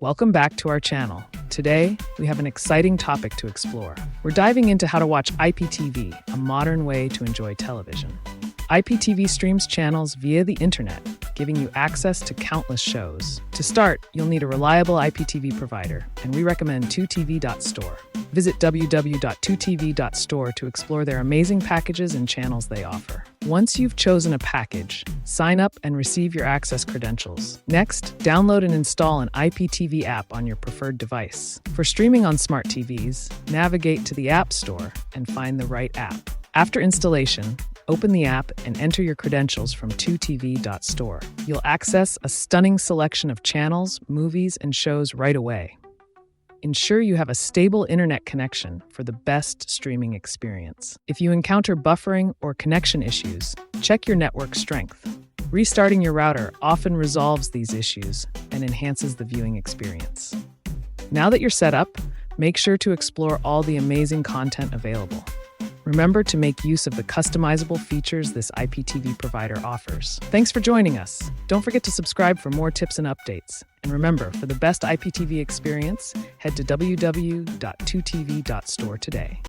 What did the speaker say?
Welcome back to our channel. Today, we have an exciting topic to explore. We're diving into how to watch IPTV, a modern way to enjoy television. IPTV streams channels via the internet, giving you access to countless shows. To start, you'll need a reliable IPTV provider, and we recommend 2tv.store. Visit www.2tv.store to explore their amazing packages and channels they offer. Once you've chosen a package, sign up and receive your access credentials. Next, download and install an IPTV app on your preferred device. For streaming on smart TVs, navigate to the App Store and find the right app. After installation, open the app and enter your credentials from 2tv.store. You'll access a stunning selection of channels, movies, and shows right away. Ensure you have a stable internet connection for the best streaming experience. If you encounter buffering or connection issues, check your network strength. Restarting your router often resolves these issues and enhances the viewing experience. Now that you're set up, make sure to explore all the amazing content available. Remember to make use of the customizable features this IPTV provider offers. Thanks for joining us. Don't forget to subscribe for more tips and updates. And remember, for the best IPTV experience, head to www.2tv.store today.